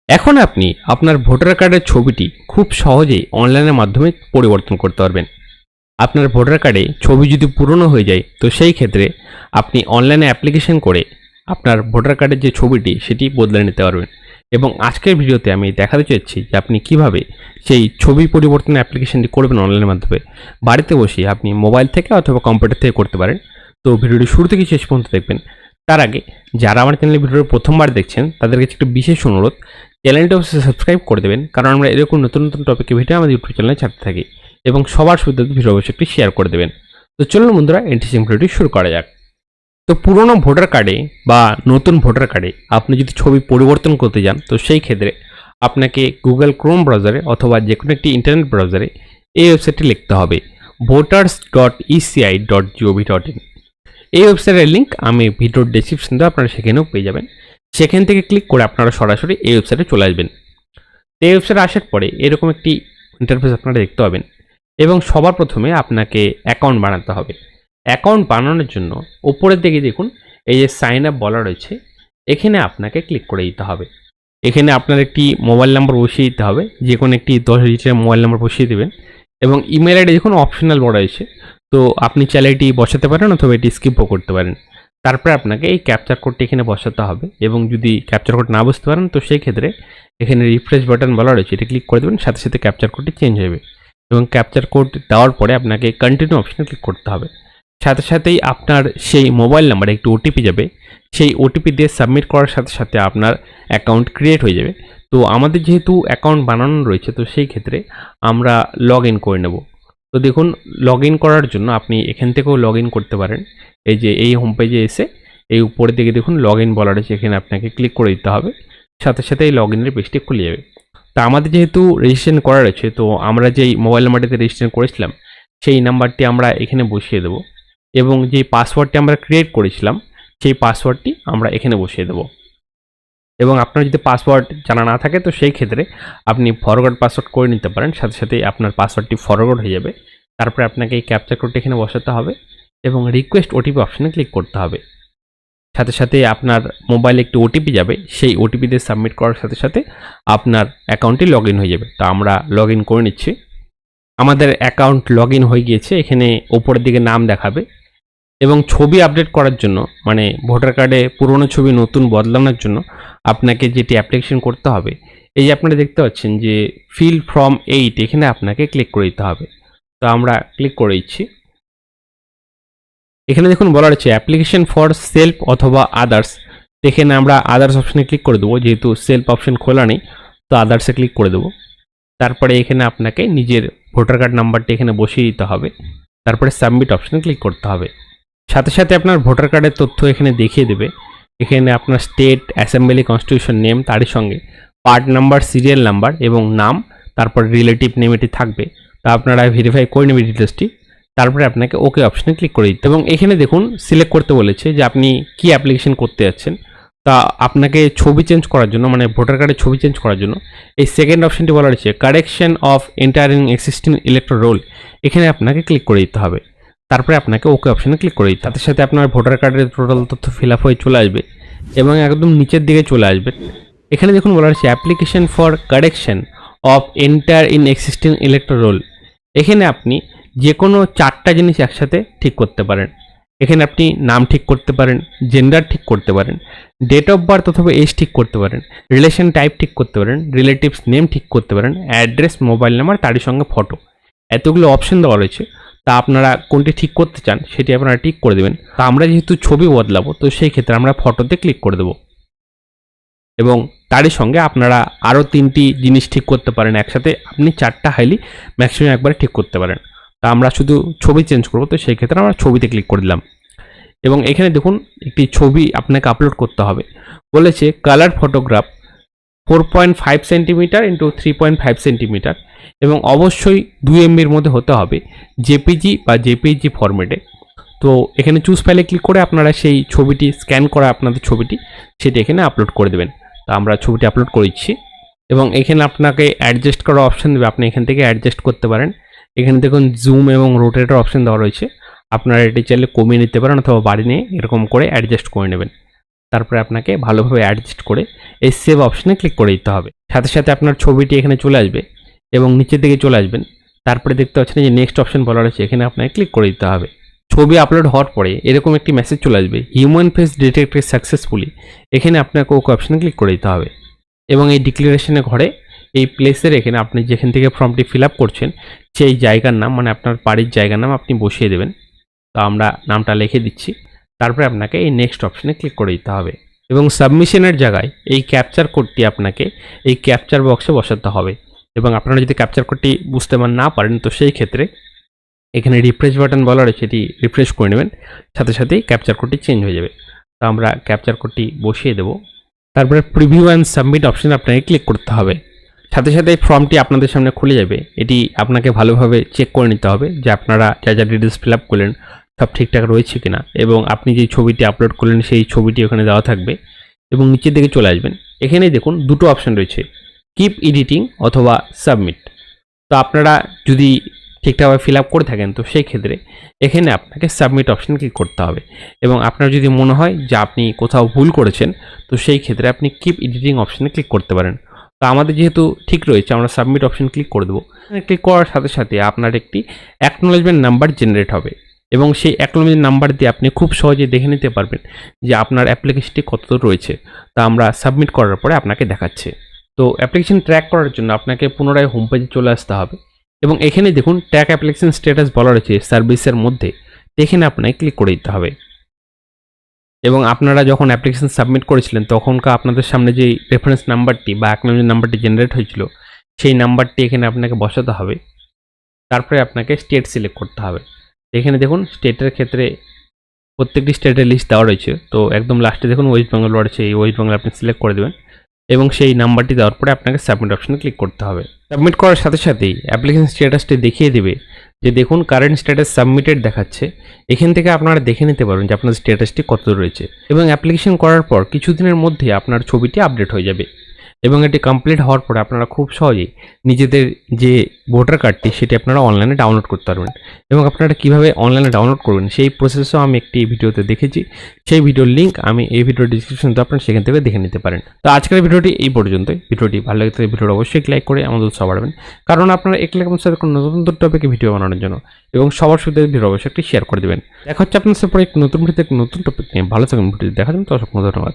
এখন আপনি আপনার ভোটার কার্ডের ছবিটি খুব সহজেই অনলাইনের মাধ্যমে পরিবর্তন করতে পারবেন। আপনার ভোটার কার্ডে ছবি যদি পুরনো হয়ে যায় তো সেই ক্ষেত্রে আপনি অনলাইনে অ্যাপ্লিকেশন করে আপনার ভোটার কার্ডের যে ছবিটি সেটি বদলে নিতে পারবেন। এবং আজকের ভিডিওতে আমি দেখাতে চাইছি যে আপনি কিভাবে সেই ছবি পরিবর্তনের অ্যাপ্লিকেশনটি করবেন অনলাইনের মাধ্যমে বাড়িতে বসে আপনি মোবাইল থেকে অথবা কম্পিউটার থেকে করতে পারেন। তো ভিডিওটি শুরু থেকে শেষ পর্যন্ত দেখবেন। তার আগে যারা আমার চ্যানেলে ভিডিওটি প্রথমবার দেখছেন তাদের কাছে একটা বিশেষ অনুরোধ, চ্যানেলটি অবশ্যই সাবস্ক্রাইব করে দেবেন, কারণ আমরা এরকম নতুন নতুন টপিকের ভিডিও আমাদের ইউটিউব চ্যানেলে ছাড়তে থাকি। এবং সবার সুবিধার্থে ভিডিও অবশ্যই একটি শেয়ার করে দেবেন। তো চলুন বন্ধুরা, ইন্টারেস্টিং ভিডিওটি শুরু করা যাক। তো পুরনো ভোটার কার্ডে বা নতুন ভোটার কার্ডে আপনি যদি ছবি পরিবর্তন করতে যান তো সেই ক্ষেত্রে আপনাকে গুগল ক্রোম ব্রাউজারে অথবা যে কোনো একটি ইন্টারনেট ব্রাউজারে এই ওয়েবসাইটটি লিখতে হবে voters.eci.gov.in। এই ওয়েবসাইটের লিঙ্ক আমি ভিডিওর ডেসক্রিপশনে আপনারা সেখানেও পেয়ে যাবেন। সেখান থেকে ক্লিক করে আপনারা সরাসরি এই ওয়েবসাইটে চলে আসবেন। এই ওয়েবসাইটে আসার পরে এরকম একটি ইন্টারফেস আপনারা দেখতে পাবেন এবং সবার প্রথমে আপনাকে অ্যাকাউন্ট বানাতে হবে। অ্যাকাউন্ট বানানোর জন্য উপরের দিকে দেখুন এই যে সাইন আপ বলা রয়েছে, এখানে আপনাকে ক্লিক করে দিতে হবে। এখানে আপনার একটি মোবাইল নাম্বার বসিয়ে দিতে হবে, যে কোনো একটি 10 ডিজিটের মোবাইল নাম্বার বসিয়ে দেবেন এবং ইমেল আইডি দেখুন অপশনাল বলা রয়েছে, তো আপনি চাইলে এটি বসাতে পারেন অথবা এটি স্কিপও করতে পারেন। তারপরে আপনাকে এই ক্যাপচার কোডটি এখানে বসাতে হবে এবং যদি ক্যাপচার কোড না বুঝতে পারেন তো সেই ক্ষেত্রে এখানে রিফ্রেশ বাটন বলা রয়েছে, এটি ক্লিক করে দেবেন, সাথে সাথে ক্যাপচার কোডটি চেঞ্জ হবে। এবং ক্যাপচার কোড দেওয়ার পরে আপনাকে কন্টিনিউ অপশনে ক্লিক করতে হবে। সাথে সাথেই আপনার সেই মোবাইল নাম্বারে একটি ওটিপি যাবে, সেই ওটিপি দিয়ে সাবমিট করার সাথে সাথে আপনার অ্যাকাউন্ট ক্রিয়েট হয়ে যাবে। তো আমাদের যেহেতু অ্যাকাউন্ট বানানো রয়েছে তো সেই ক্ষেত্রে আমরা লগ ইন করে নেব। তো দেখুন, লগ ইন করার জন্য আপনি এখান থেকেও লগ ইন করতে পারেন। এই যে এই হোম পেজে এসে এই উপরের দিকে দেখুন লগ ইন বলা রয়েছে, এখানে আপনাকে ক্লিক করে দিতে হবে, সাথে সাথে এই লগ ইনের পেজটি খুলে যাবে। তা আমাদের যেহেতু রেজিস্ট্রেশন করা রয়েছে তো আমরা যেই মোবাইল নাম্বারটিতে রেজিস্ট্রেশন করেছিলাম সেই নাম্বারটি আমরা এখানে বসিয়ে দেবো এবং যে পাসওয়ার্ডটি আমরা ক্রিয়েট করেছিলাম সেই পাসওয়ার্ডটি আমরা এখানে বসিয়ে দেবো। এবং আপনার যদি পাসওয়ার্ড জানা না থাকে তো সেই ক্ষেত্রে আপনি ফরওয়ার্ড পাসওয়ার্ড করে নিতে পারেন, সাথে সাথে আপনার পাসওয়ার্ডটি ফরওয়ার্ড হয়ে যাবে। তারপরে আপনাকে এই ক্যাপচার কোডটি এখানে বসাতে হবে এবং রিকোয়েস্ট ওটিপি অপশানে ক্লিক করতে হবে। সাথে সাথে আপনার মোবাইলে একটি ওটিপি যাবে, সেই ওটিপি দিয়ে সাবমিট করার সাথে সাথে আপনার অ্যাকাউন্টটি লগ ইন হয়ে যাবে। তো আমরা লগ ইন করে নিচ্ছি। আমাদের অ্যাকাউন্ট লগ ইন হয়ে গিয়েছে, এখানে ওপরের দিকে নাম দেখাবে এবং ছবি আপডেট করার জন্য মানে ভোটার কার্ডে পুরনো ছবি নতুন বদলানোর জন্য আপনাকে যেটি অ্যাপ্লিকেশন করতে হবে, এই যে আপনারা দেখতে পাচ্ছেন যে ফিল ফ্রম 8, এখানে আপনাকে ক্লিক করে দিতে হবে। তো আমরা ক্লিক করে দিচ্ছি। এখানে দেখুন বলা রয়েছে অ্যাপ্লিকেশন ফর সেলফ অথবা আদার্স, এখানে আমরা আদার্স অপশানে ক্লিক করে দেবো, যেহেতু সেলফ অপশান খোলা নেই তো আদার্সে ক্লিক করে দেবো। তারপরে এখানে আপনাকে নিজের ভোটার কার্ড নাম্বারটি এখানে বসিয়ে দিতে হবে, তারপরে সাবমিট অপশানে ক্লিক করতে হবে। সাথে সাথে আপনার ভোটার কার্ডের তথ্য এখানে দেখিয়ে দেবে। এখানে আপনার স্টেট, অ্যাসেম্বলি, কনস্টিটিউশন নেম, তারই সঙ্গে পার্ট নাম্বার, সিরিয়াল নাম্বার এবং নাম, তারপর রিলেটিভ নেম এটি থাকবে। তা আপনারা ভেরিফাই করে নেবেন ডিটেলসটি, তারপরে আপনাকে ওকে অপশানে ক্লিক করে দিতে। এবং এখানে দেখুন সিলেক্ট করতে বলেছে যে আপনি কি অ্যাপ্লিকেশন করতে যাচ্ছেন। তা আপনাকে ছবি চেঞ্জ করার জন্য মানে ভোটার কার্ডের ছবি চেঞ্জ করার জন্য এই সেকেন্ড অপশানটি বলা রয়েছে correction of entering existing electoral roll, এখানে আপনাকে ক্লিক করে দিতে হবে। তারপরে আপনাকে ওকে অপশানে ক্লিক করে দিতে হবে। তার সাথে আপনার ভোটার কার্ডের টোটাল তথ্য ফিল আপ হয়ে চলে আসবে এবং একদম নিচের দিকে চলে আসবে। এখানে দেখুন বলা রয়েছে application for correction of enter in existing electoral roll, এখানে আপনি যে কোনো 4টা জিনিস একসাথে ঠিক করতে পারেন। এখানে আপনি নাম ঠিক করতে পারেন, জেন্ডার ঠিক করতে পারেন, ডেট অফ বার্থ অথবা এজ ঠিক করতে পারেন, রিলেশন টাইপ ঠিক করতে পারেন, রিলেটিভস নেম ঠিক করতে পারেন, অ্যাড্রেস, মোবাইল নাম্বার, তারই সঙ্গে ফটো, এতগুলো অপশন দেওয়া রয়েছে। তা আপনারা কোনটি ঠিক করতে চান সেটি আপনারা ঠিক করে দেবেন। তা আমরা যেহেতু ছবি বদলাবো তো সেই ক্ষেত্রে আমরা ফটোতে ক্লিক করে দেবো এবং তারই সঙ্গে আপনারা আরও 3টি জিনিস ঠিক করতে পারেন একসাথে, আপনি 4টা হাইলি ম্যাক্সিমাম একবারে ঠিক করতে পারেন। তা আমরা শুধু ছবি চেঞ্জ করবো তো সেই ক্ষেত্রে আমরা ছবিতে ক্লিক করে দিলাম এবং এখানে দেখুন একটি ছবি আপনাকে আপলোড করতে হবে। বলেছে colour photograph 4.5 centimetre into 3.5 centimetre এবং অবশ্যই 2 MBর মধ্যে হতে হবে, জেপিজি বা জেপিজি ফরম্যাটে। তো এখানে চুজ ফাইলে ক্লিক করে আপনারা সেই ছবিটি স্ক্যান করা আপনাদের ছবিটি সেটি এখানে আপলোড করে দেবেন। তো আমরা ছবিটি আপলোড করে দিচ্ছি এবং এখানে আপনাকে অ্যাডজাস্ট করার অপশান দেবে, আপনি এখান থেকে অ্যাডজাস্ট করতে পারেন। এখানে দেখুন জুম এবং রোটেটের অপশান দেওয়া রয়েছে, আপনারা এটি চাইলে কমিয়ে নিতে পারেন অথবা বাড়ি নিয়ে এরকম করে অ্যাডজাস্ট করে নেবেন। তারপরে আপনাকে ভালোভাবে অ্যাডজাস্ট করে এই সেভ অপশনে ক্লিক করে দিতে হবে। সাথে সাথে আপনার ছবিটি এখানে চলে আসবে এবং নিচের দিকে চলে আসবেন। তারপরে দেখতে পাচ্ছেন যে নেক্সট অপশন বলা রয়েছে, এখানে আপনাকে ক্লিক করে দিতে হবে। ছবি আপলোড হওয়ার পরে এরকম একটি মেসেজ চলে আসবে, হিউম্যান ফেস ডিটেক্টেড সাকসেসফুলি। এখানে আপনাকে ওকে অপশনে ক্লিক করে দিতে হবে এবং এই ডিক্লারেশনের ঘরে এই প্লেসের এখানে আপনি যেখান থেকে ফর্মটি ফিল আপ করছেন সেই জায়গার নাম, মানে আপনার বাড়ির জায়গার নাম আপনি বসিয়ে দেবেন। তো আমরা নামটা লিখে দিচ্ছি। তারপরে আপনাকে এই নেক্সট অপশনে ক্লিক করে দিতে হবে এবং সাবমিশনের জায়গায় এই ক্যাপচার কোডটি আপনাকে এই ক্যাপচার বক্সে বসাতে হবে। এবং আপনারা যদি ক্যাপচার কোডটি বুঝতে না পারেন তো সেই ক্ষেত্রে এখানে রিফ্রেশ বাটন বলা রয়েছে, এটি রিফ্রেশ করে নেবেন, সাথে সাথেই ক্যাপচার কোডটি চেঞ্জ হয়ে যাবে। তো আমরা ক্যাপচার কোডটি বসিয়ে দেব। তারপরে প্রিভিউ অ্যান্ড সাবমিট অপশন আপনাকে ক্লিক করতে হবে। সাথে সাথে এই ফর্মটি আপনাদের সামনে খুলে যাবে। এটি আপনাকে ভালোভাবে চেক করে নিতে হবে যে আপনারা যা যা ডিটেলস ফিল আপ করলেন সব ঠিকঠাক রয়েছে কিনা, এবং আপনি যে ছবিটি আপলোড করলেন সেই ছবিটি ওখানে দেওয়া থাকবে। এবং নিচের দিকে চলে আসবেন, এখানে দেখুন দুটো অপশন রয়েছে, কিপ এডিটিং অথবা সাবমিট। তো আপনারা যদি ঠিকঠাকভাবে ফিল আপ করে থাকেন তো সেই ক্ষেত্রে এখানে আপনাকে সাবমিট অপশন ক্লিক করতে হবে। এবং আপনার যদি মনে হয় যে আপনি কোথাও ভুল করেছেন তো সেই ক্ষেত্রে আপনি কিপ এডিটিং অপশনে ক্লিক করতে পারেন। তো আমাদের যেহেতু ঠিক রয়েছে আমরা সাবমিট অপশন ক্লিক করে দেবো। ক্লিক করার সাথে সাথে আপনার একটি অ্যাকনোলেজমেন্ট নাম্বার জেনারেট হবে এবং সেই অ্যাকনোলেজমেন্ট নাম্বার দিয়ে আপনি খুব সহজে দেখে নিতে পারবেন যে আপনার অ্যাপ্লিকেশনটি কতদূর রয়েছে। তা আমরা সাবমিট করার পরে আপনাকে দেখাচ্ছে। তো অ্যাপ্লিকেশন ট্র্যাক করার জন্য আপনাকে পুনরায় হোম পেজে চলে আসতে হবে এবং এখানে দেখুন ট্র্যাক অ্যাপ্লিকেশন স্ট্যাটাস বলা রয়েছে সার্ভিসের মধ্যে, এখানে আপনাকে ক্লিক করে দিতে হবে। এবং আপনারা যখন অ্যাপ্লিকেশন সাবমিট করেছিলেন তখনকার আপনাদের সামনে যে রেফারেন্স নাম্বারটি বা অ্যাকনোলেজমেন্ট নাম্বারটি জেনারেট হয়েছিল সেই নাম্বারটি এখানে আপনাকে বসাতে হবে। তারপরে আপনাকে স্টেট সিলেক্ট করতে হবে। এখানে দেখুন স্টেটের ক্ষেত্রে প্রত্যেকটি স্টেটের লিস্ট দেওয়া রয়েছে। তো একদম লাস্টে দেখুন ওয়েস্ট বেঙ্গল রয়েছে, এই ওয়েস্ট বেঙ্গল আপনি সিলেক্ট করে দেবেন এবং সেই নাম্বারটি দেওয়ার পরে আপনাকে সাবমিট অপশনে ক্লিক করতে হবে। সাবমিট করার সাথে সাথেই অ্যাপ্লিকেশন স্ট্যাটাসটি দেখিয়ে দেবে যে দেখুন কারেন্ট স্ট্যাটাস সাবমিটেড দেখাচ্ছে। এখান থেকে আপনারা দেখে নিতে পারবেন যে আপনার স্ট্যাটাসটি কত রয়েছে এবং অ্যাপ্লিকেশন করার পর কিছুদিনের মধ্যে আপনার ছবিটি আপডেট হয়ে যাবে এবং এটি কমপ্লিট হওয়ার পরে আপনারা খুব সহজেই নিজেদের যে ভোটার কার্ডটি সেটি আপনারা অনলাইনে ডাউনলোড করতে পারবেন। এবং আপনারা কীভাবে অনলাইনে ডাউনলোড করবেন সেই প্রসেসও আমি একটি ভিডিওতে দেখেছি, সেই ভিডিওর লিঙ্ক আমি এই ভিডিওর ডিসক্রিপশনে আপনারা সেখান থেকে দেখে নিতে পারেন। তো আজকের ভিডিওটি এই পর্যন্তই। ভিডিওটি ভালো লাগে তাহলে ভিডিওটা অবশ্যই লাইক করে আমাদের উৎসাহ বাড়াবেন, কারণ আপনারা এক লাখ সাথে কোনো নতুন টপিকে ভিডিও বানানোর জন্য এবং সবার সাথে ভিডিও অবশ্যই একটি শেয়ার করে দেবেন। দেখা হচ্ছে আপনার সাথে পরে এক নতুন ভিডিওতে এক নতুন টপিক নিয়ে। ভালো থাকুন, ভিডিও দেখার জন্য অসংখ্য ধন্যবাদ।